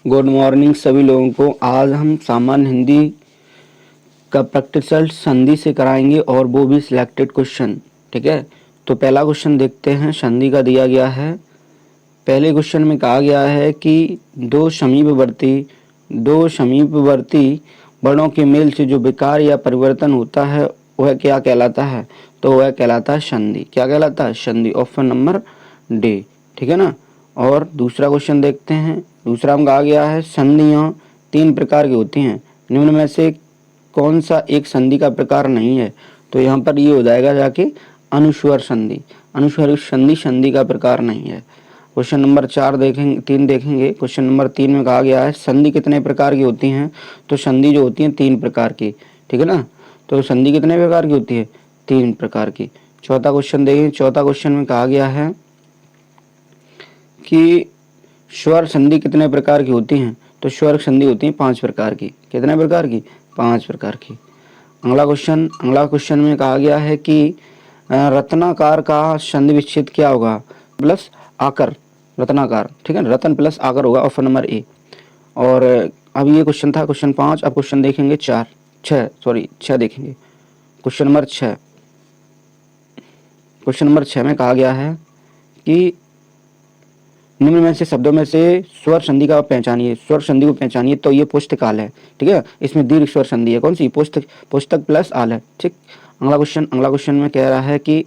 Good morning सभी लोगों को। आज हम सामान्य हिंदी का प्रैक्टिकल संधि से कराएंगे और वो भी सिलेक्टेड क्वेश्चन। ठीक है, तो पहला क्वेश्चन देखते हैं। संधि का दिया गया है। पहले क्वेश्चन में कहा गया है कि दो समीपवर्ती वर्णों के मेल से जो विकार या परिवर्तन होता है वह क्या कहलाता है? तो वह कहलाता है संधि। क्या कहलाता है? संधि। Option number D. ठीक है ना। और दूसरा क्वेश्चन देखते हैं। दूसरा में कहा गया है संधियां 3 प्रकार की होती हैं, निम्न में से कौन सा एक संधि का प्रकार नहीं है? तो यहाँ पर ये हो जाएगा जाके अनुस्वर संधि। अनुस्वर संधि संधि का प्रकार नहीं है। क्वेश्चन नंबर 3 देखेंगे। क्वेश्चन नंबर 3 में कहा गया है संधि कितने प्रकार की होती हैं? तो संधि जो होती है 3 प्रकार की। ठीक है ना। तो संधि कितने प्रकार की होती है? 3 प्रकार की। चौथा क्वेश्चन देखें। चौथा क्वेश्चन में कहा गया है कि स्वर संधि कितने प्रकार की होती हैं? तो स्वर संधि होती है 5 प्रकार की। कितने प्रकार की? 5 प्रकार की। अगला क्वेश्चन में कहा गया है कि रत्नाकार का संधि विच्छेद क्या होगा? प्लस आकर, रत्नाकार। ठीक है ना, रत्न प्लस आकर होगा। ऑप्शन नंबर ए। और अब ये क्वेश्चन था क्वेश्चन 5। अब क्वेश्चन देखेंगे 6 देखेंगे। Question number 6। क्वेश्चन नंबर 6 में कहा गया है कि निम्न में से शब्दों में से स्वर संधि का पहचानिए। स्वर संधि को पहचानिए। तो ये पुस्तकाल है। ठीक है, इसमें दीर्घ स्वर संधि है। कौन सी? पुस्तक प्लस आल है। ठीक। अगला क्वेश्चन में कह रहा है कि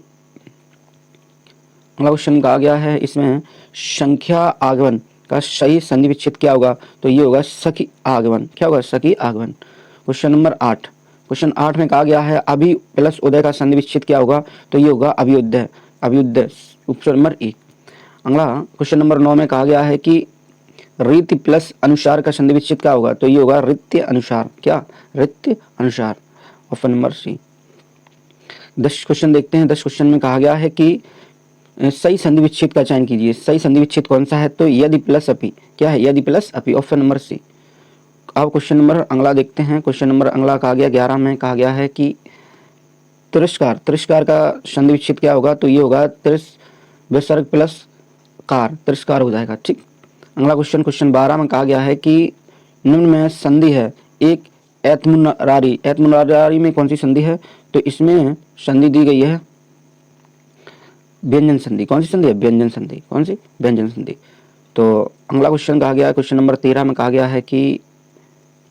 अगला क्वेश्चन कहा गया है इसमें संख्या आगमन का सही संधि विच्छेद क्या होगा? तो ये होगा सखी आगमन। क्या होगा? सखी आगमन। Question number 8। क्वेश्चन 8 में कहा गया है अभि प्लस उदय का संधि विच्छेद क्या होगा? तो ये होगा अभ्युदय। ऑप्शन नंबर ए। अगला क्वेश्चन नंबर 9 में कहा गया है कि रीति प्लस अनुसार का संधि विच्छेद क्या होगा? तो ये होगा रीत्य अनुसार। क्या? रीत्य अनुसार। ऑप्शन नंबर सी। 10 क्वेश्चन देखते हैं। 10 क्वेश्चन में कहा गया है कि सही संधि विच्छेद का चयन कीजिए। सही संधि विच्छेद कौन सा है? तो यदि प्लस अपि। क्या है? यदि प्लस अपि। Option number C. अब क्वेश्चन नंबर अगला देखते हैं। क्वेश्चन नंबर अगला कहा गया 11 में कहा गया है कि तिरस्कार का संधि विच्छेद क्या होगा? तो ये होगा विसर्ग प्लस कार, तिरस्कार हो जाएगा। ठीक। अगला क्वेश्चन 12 में कहा गया है कि निम्न में संधि है एक ऐतमुरारी में कौन सी संधि है? तो इसमें संधि दी गई है व्यंजन संधि। कौन सी संधि है? व्यंजन संधि। कौन सी? व्यंजन संधि। तो अगला क्वेश्चन कहा गया है क्वेश्चन नंबर 13 में कहा गया है कि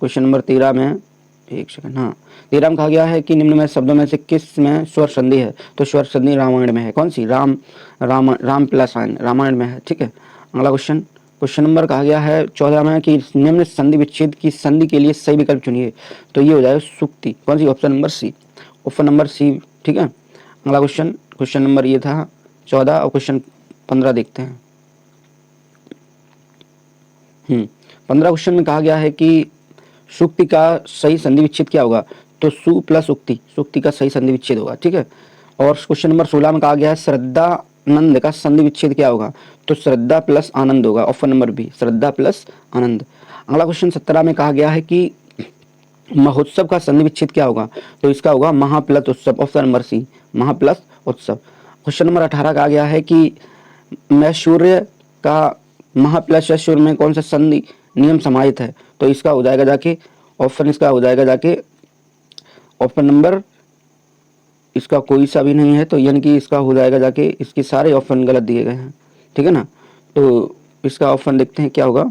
क्वेश्चन नंबर 13 में 13 में कहा गया है कि निम्न में शब्दों में से किस में स्वर संधि है? तो स्वर संधि रामायण में है। कौन सी? राम प्लस आयन, रामायण में है। ठीक है। अगला क्वेश्चन नंबर कहा गया है 14 में कि निम्न संधि विच्छेद की संधि के लिए सही विकल्प चुनिए। तो ये हो जाएगा सुक्ति। कौन सी? Option number C. Option number C. ठीक है। अगला क्वेश्चन नंबर ये था 14। और क्वेश्चन 15 देखते हैं। 15 क्वेश्चन में कहा गया है कि सुक्ति का सही संधि विच्छेद क्या होगा? तो सु प्लस उक्ति, सुक्ति का सही संधि विच्छेद होगा। ठीक है। और क्वेश्चन नंबर 16 में कहा गया है श्रद्धानंद का संधि विच्छेद क्या होगा? तो श्रद्धा प्लस आनंद होगा। ऑप्शन नंबर बी, श्रद्धा प्लस आनंद। अगला क्वेश्चन 17 में कहा गया है कि महोत्सव का संधि विच्छेद क्या होगा? तो इसका होगा महा प्लस उत्सव। ऑप्शन नंबर सी, महा प्लस उत्सव। क्वेश्चन नंबर 18 कहा गया है कि मैशूर्य का महा प्लस ऐश्वर्य में कौन सा संधि नियम समाहित है? तो इसका हो जाएगा जाके ऑप्शन नंबर, इसका कोई सा भी नहीं है। तो यानी कि इसका हो जाएगा जाके, इसके सारे ऑप्शन गलत दिए गए हैं। ठीक है ना। तो इसका ऑप्शन देखते हैं क्या होगा।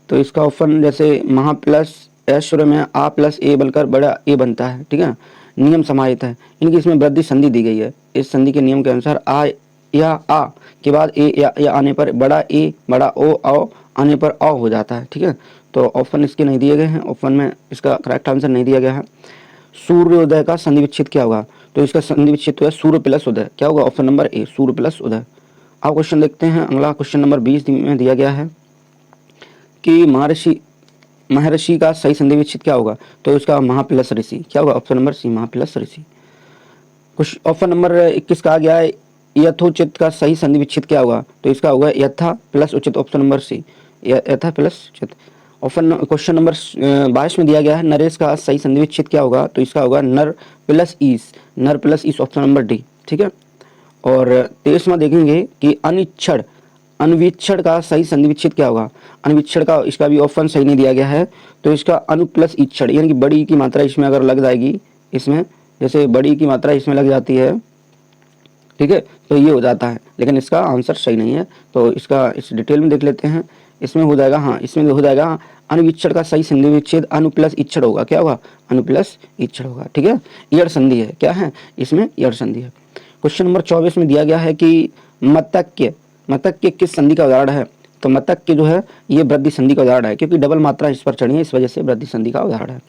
तो इसका ऑप्शन जैसे महा प्लस ऐश्वर्य में आ प्लस ए बनकर बड़ा ए बनता है। ठीक है। नियम समाहित है, इनकी इसमें वृद्धि संधि दी गई है। इस संधि के नियम के अनुसार आ या आ के बाद ए या आने पर बड़ा ए बड़ा ओ आओ आने पर अ हो जाता है। ठीक है। तो ऑप्शन इसके नहीं दिए गए हैं। ऑप्शन में इसका करेक्ट आंसर नहीं दिया गया है। सूर्योदय का संधि विच्छेद क्या होगा? तो इसका संधि विच्छेद तो है सूर्य प्लस उदय। क्या होगा? ऑप्शन नंबर ए, सूर्य प्लस उदय। अब क्वेश्चन देखते हैं। अगला क्वेश्चन नंबर 20 में दिया गया है कि महर्षि का सही संधि विच्छेद क्या होगा? तो इसका महा प्लस ऋषि। क्या होगा? ऑप्शन नंबर सी, महा प्लस ऋषि। ऑप्शन नंबर 21 कहा गया है यथोचित का सही संधि विच्छेद क्या होगा? तो इसका होगा यथा प्लस उचित। ऑप्शन नंबर सी, यथा प्लस उचित। क्वेश्चन नंबर 22 में दिया गया है नरेश का सही संधि विच्छेद क्या होगा? तो इसका होगा नर प्लस ईस, नर प्लस ईस। Option number D. ठीक है। और 23वां देखेंगे कि अनुवीक्षण का सही संधि विच्छेद क्या होगा? अनुवीक्षण का इसका भी ऑप्शन सही नहीं दिया गया है, तो इसका अनु प्लस ईक्षण, यानी कि बड़ी की मात्रा इसमें अगर लग जाएगी, इसमें जैसे बड़ी की मात्रा इसमें लग जाती है, ठीक है, तो ये हो जाता है, लेकिन इसका आंसर सही नहीं है। तो इसका इस डिटेल में देख लेते हैं। इसमें हो जाएगा, हाँ इसमें हो जाएगा अनुवीक्षण का सही संधि विच्छेद अनु प्लस ईक्षण होगा। क्या होगा? अनु प्लस ईक्षण होगा, ठीक है। ईयड़ संधि है, क्या है इसमें? ईयड़ संधि है। क्वेश्चन नंबर 24 में दिया गया है कि मतक्य, मतक्य किस संधि का उदाहरण है? तो मतक्य जो है ये वृद्धि संधि का उदाहरण है, क्योंकि डबल मात्रा इस पर चढ़ी है, इस वजह से वृद्धि संधि का उदाहरण है।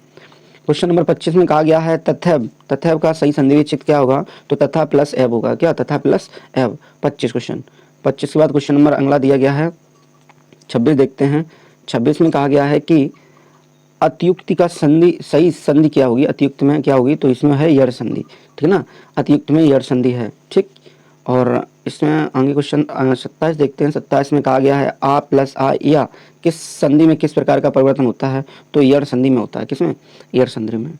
क्वेश्चन नंबर 25 में कहा गया है तथैव, तथैव का सही संधि विच्छेद क्या होगा? तो तथा प्लस एव होगा। क्या? तथा प्लस एव। 25 क्वेश्चन। 25 के बाद क्वेश्चन नंबर अगला दिया गया है 26, देखते हैं। 26 में कहा गया है कि अतियुक्ति का संधि, सही संधि क्या होगी? अतियुक्त में क्या होगी? तो इसमें है यड़ संधि, ठीक है ना। अतियुक्त में यड़ संधि है, ठीक। और इसमें आगे क्वेश्चन 27 देखते हैं। 27 में कहा गया है आ प्लस आ या किस संधि में किस प्रकार का परिवर्तन होता है? तो यड़ संधि में होता है। किसमें? यड़ संधि में।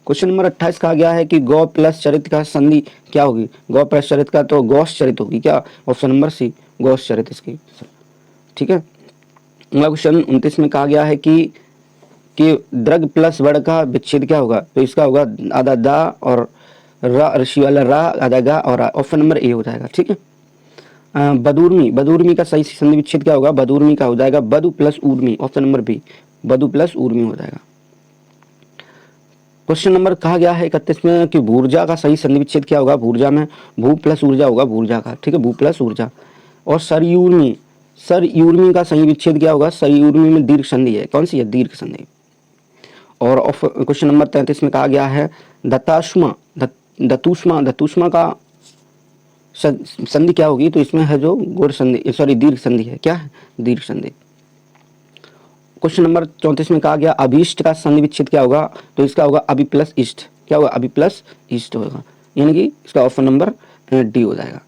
क्वेश्चन नंबर 28 कहा गया है कि गौ प्लस चरित का संधि क्या होगी? गौ प्लस चरित का तो गौश चरित होगी। क्या? ऑप्शन नंबर सी, गौश चरित इसकी, ठीक है। अगला क्वेश्चन 29 में कहा गया है कि द्रग प्लस वर्ण का विच्छेद क्या होगा? तो इसका होगा आधा दा और रा, ऋषि वाला रा, आधा गा और ऑप्शन नंबर ए हो जाएगा, ठीक है। बदूर्मी, बदूर्मी का सही संधि विच्छेद क्या होगा? बदूर्मी का हो जाएगा बदु प्लस ऊर्मी, ऑप्शन नंबर बी, बदु प्लस ऊर्मी हो जाएगा। क्वेश्चन नंबर कहा गया है 31 में कि भूर्जा का सही संधि विच्छेद क्या होगा? भूर्जा में भू प्लस ऊर्जा होगा, भूर्जा का, ठीक है, भू प्लस ऊर्जा। और सरयूर्मी, सरयूर्मी का सही विच्छेद क्या होगा? सरयूर्मी में दीर्घ संधि है, कौन सी है? दीर्घ संधि। और क्वेश्चन नंबर 33 में कहा गया है दताश्मा, दतुष्मा, दतुष्मा का संधि क्या होगी? तो इसमें है जो गुण संधि, सॉरी दीर्घ संधि है। क्या है? दीर्घ संधि। क्वेश्चन नंबर 34 में कहा गया अभीष्ट का संधि विच्छेद क्या होगा? तो इसका होगा अभि प्लस इष्ट। क्या होगा? अभि प्लस इष्ट होगा, यानी कि इसका ऑप्शन नंबर डी हो जाएगा।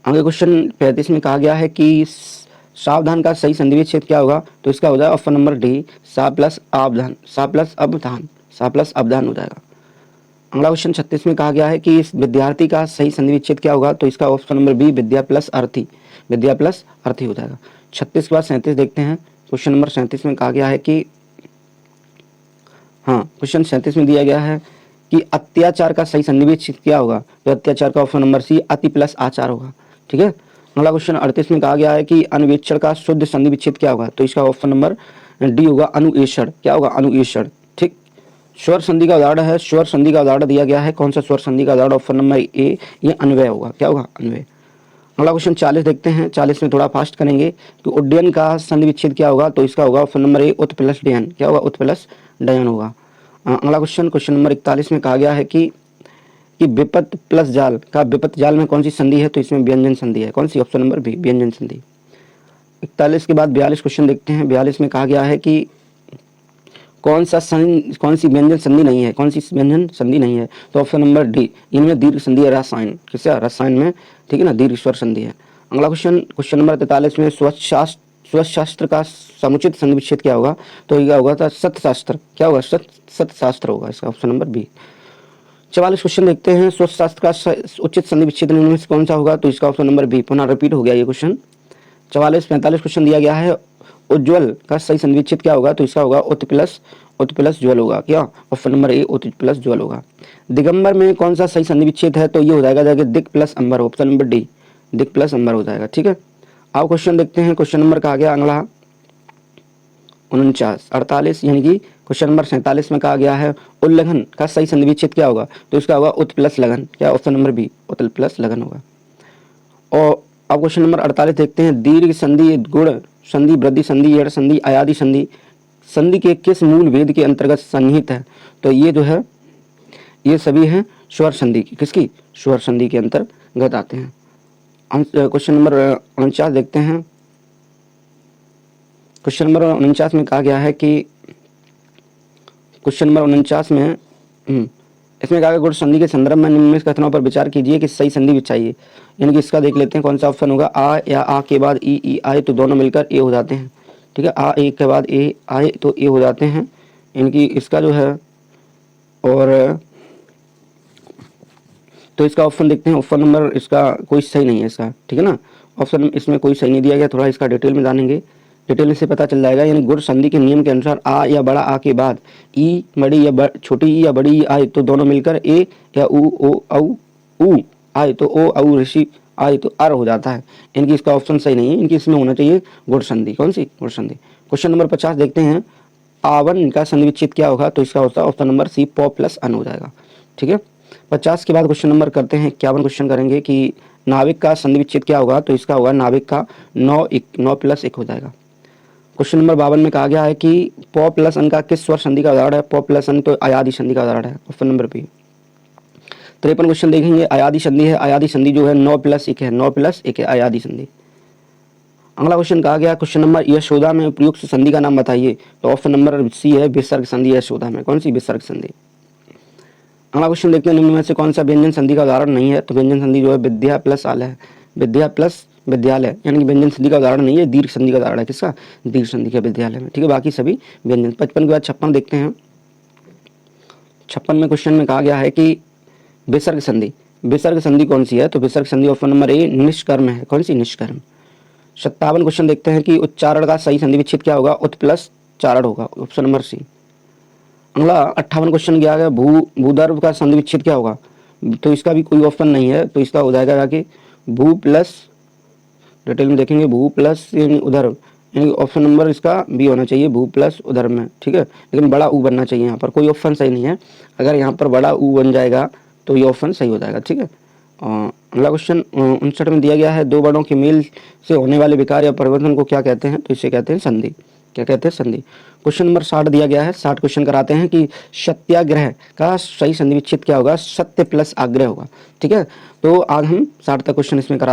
आगे क्वेश्चन 35 में कहा गया है कि सावधान का सही संधि विच्छेद क्या होगा? तो इसका हो जाएगा ऑप्शन नंबर डी, सा प्लस अवधान, सा प्लस अवधान, सा प्लस अवधान हो जाएगा। अगला क्वेश्चन 36 में कहा गया है कि इस विद्यार्थी का सही संधि विच्छेद क्या होगा? तो इसका ऑप्शन नंबर बी, विद्या प्लस अर्थी, विद्या प्लस अर्थी हो जाएगा। 36 के बाद 37 देखते हैं। क्वेश्चन नंबर 37 में कहा गया है कि, हाँ क्वेश्चन 37 में दिया गया है कि अत्याचार का सही संधि विच्छेद क्या होगा? तो अत्याचार का ऑप्शन नंबर सी, अति प्लस आचार होगा, ठीक है। अगला क्वेश्चन 38 में कहा गया है कि अन्वेषण का शुद्ध संधि विच्छेद क्या होगा? तो इसका ऑप्शन नंबर डी होगा, अनुएषण। क्या होगा? अनुएषण, ठीक। स्वर संधि का उदाहरण है, स्वर संधि का उदाहरण दिया गया है, कौन सा स्वर संधि का उदाहरण? ऑप्शन नंबर ए, ये अन्वय होगा। क्या होगा? अन्वय। अगला क्वेश्चन 40 देखते हैं। 40 में थोड़ा फास्ट करेंगे कि उड्डयन का संधि विच्छेद क्या होगा? तो इसका होगा ऑप्शन नंबर ए, उत प्लस डयन। क्या होगा? उत प्लस डयन होगा। अगला क्वेश्चन, क्वेश्चन नंबर 41 में कहा गया है कि विपत प्लस जाल का, विपत जाल में कौन सी संधि है? तो इसमें व्यंजन संधि है, कौन सी? ऑप्शन नंबर बी, व्यंजन संधि। 41 के बाद 42 क्वेश्चन देखते हैं। 42 में कहा गया है कि कौन सी व्यंजन संधि नहीं है? कौन सी व्यंजन संधि नहीं है? तो ऑप्शन नंबर डी, इनमें दीर्घ संधि है, रसायन, किससे? रसायन में, ठीक है ना, दीर्घ स्वर संधि है। अगला क्वेश्चन, क्वेश्चन नंबर 43 में स्वशास्त्र का समुचित संधि विच्छेद क्या होगा? तो यह होगा था सत्यशास्त्र। क्या होगा? सत्यशास्त्र होगा, इसका ऑप्शन नंबर बी। 44 क्वेश्चन देखते हैं। स्वशास्त्र का उचित संधि विच्छेद निम्न में से कौन सा होगा? तो इसका ऑप्शन नंबर बी, पुनः रिपीट हो गया ये क्वेश्चन। 44-45 क्वेश्चन दिया गया है उज्ज्वल का सही संधि विच्छेद क्या होगा? तो इसका होगा उत प्लस ज्वल होगा। क्या? ऑप्शन नंबर ए, उत प्लस ज्वल होगा। दिगंबर में कौन सा सही संधि विच्छेद है? तो ये हो जाएगा दिक प्लस अंबर, ऑप्शन नंबर डी, दिक प्लस अंबर हो जाएगा, ठीक है। अब क्वेश्चन देखते हैं। क्वेश्चन नंबर कहा गया अगला 48, यानी कि क्वेश्चन नंबर 47 में कहा गया है उल्लंघन का सही संधि विच्छेद क्या होगा? तो इसका होगा उत प्लस लगन। क्या? ऑप्शन नंबर बी, उत प्लस लगन होगा। और अब क्वेश्चन नंबर 48 देखते हैं। दीर्घ संधि, गुण संधि, वृद्धि संधि, यड़ संधि, अयादि संधि संधि के किस मूल भेद के अंतर्गत सन्निहित है? तो ये जो है ये सभी हैं स्वर संधि की, किसकी? स्वर संधि के अंतर्गत आते हैं। क्वेश्चन नंबर 49 देखते हैं। क्वेश्चन नंबर 49 में कहा गया है कि क्वेश्चन नंबर 49 में इसमें कहा गया गुण संधि के संदर्भ में निम्नलिखित कथनों पर विचार कीजिए कि सही संधि बिछाइए। यानी कि इसका देख लेते हैं कौन सा ऑप्शन होगा। आ या आ के बाद ई आए तो दोनों मिलकर ए हो जाते हैं, ठीक है। आ ए के बाद ए आए तो ए हो जाते हैं, इनकी इसका जो है। और तो इसका ऑप्शन देखते हैं, ऑप्शन नंबर इसका कोई सही नहीं है इसका, ठीक है ना। ऑप्शन इसमें कोई सही नहीं दिया गया, थोड़ा इसका डिटेल में जानेंगे, डिटेल से पता चल जाएगा। यानी गुण संधि के नियम के अनुसार आ या बड़ा आ के बाद ई बड़ी या छोटी ई या बड़ी ई आए तो दोनों मिलकर ए या उ ओ उ आए तो ओ औ ऋषि आए तो अर हो जाता है। इनकी इसका ऑप्शन सही नहीं है, इनकी इसमें होना चाहिए गुण संधि। कौन सी? गुण संधि। क्वेश्चन नंबर 50 देखते हैं, आवन का संधि विच्छेद क्या होगा? तो इसका होता है ऑप्शन नंबर सी, प प्लस अन हो जाएगा। ठीक है, 50 के बाद क्वेश्चन नंबर करते हैं 51 क्वेश्चन करेंगे कि नाविक का संधि विच्छेद क्या होगा? तो इसका होगा नाविक का 9 प्लस 1 हो जाएगा। क्वेश्चन नंबर 52 में कहा गया है कि प प्लस अन का किस स्वर संधि का उदाहरण है? प प्लस अन तो अयादि संधि का उदाहरण है, ऑप्शन नंबर बी। 53 क्वेश्चन देखेंगे, अयादि संधि है, अयादि संधि जो है 9 प्लस 1 है, 9 प्लस 1 है अयादि संधि। अगला क्वेश्चन कहा गया, क्वेश्चन नंबर यशोदा में उपयुक्त संधि का नाम बताइए? तो ऑप्शन नंबर सी है, विसर्ग संधि यशोदा में। कौन सी? विसर्ग संधि। अगला क्वेश्चन देखते हैं, निम्न में से कौन सा व्यंजन संधि का उदाहरण नहीं है? तो व्यंजन संधि जो है विद्या प्लस आलय है, विद्या प्लस विद्यालय, यानी कि व्यंजन संधि का उदाहरण नहीं है, दीर्घ संधि का उदाहरण है। किसका? दीर्घ संधि का विद्यालय में। ठीक है, बाकी सभी व्यंजन। 55 के बाद 56 देखते हैं। 56 में क्वेश्चन में कहा गया है कि विसर्ग संधि, विसर्ग संधि कौन सी है? तो विसर्ग संधि ऑप्शन नंबर ए निष्कर्म है। कौन सी? निष्कर्म। 57 क्वेश्चन देखते हैं कि उच्चारण का सही संधि विच्छेद क्या होगा? उत प्लस चारण होगा, ऑप्शन नंबर सी। अगला 58 क्वेश्चन किया गया, भूधर्व का संधि विच्छेद क्या होगा? तो इसका भी कोई ऑप्शन नहीं है, तो इसका हो जाएगा जाके भू प्लस, डिटेल में देखेंगे, भू प्लस यानी उधर्व, यानी ऑप्शन नंबर इसका बी होना चाहिए, भू प्लस उधर्व में। ठीक है, लेकिन बड़ा ऊ बनना चाहिए, यहाँ पर कोई ऑप्शन सही नहीं है। अगर यहाँ पर बड़ा ऊ बन जाएगा तो ये ऑप्शन सही हो जाएगा। ठीक है, अगला क्वेश्चन 59 में दिया गया है, दो वर्णों के मेल से होने वाले विकार या परिवर्तन को क्या कहते हैं? तो इसे कहते हैं संधि। क्या कहते हैं? संधि। क्वेश्चन नंबर 60 दिया गया है, 60 क्वेश्चन कराते हैं कि सत्याग्रह का सही संधि विच्छेद क्या होगा? सत्य प्लस आग्रह होगा। ठीक है, तो आज हम 60 तक क्वेश्चन इसमें कराते हैं।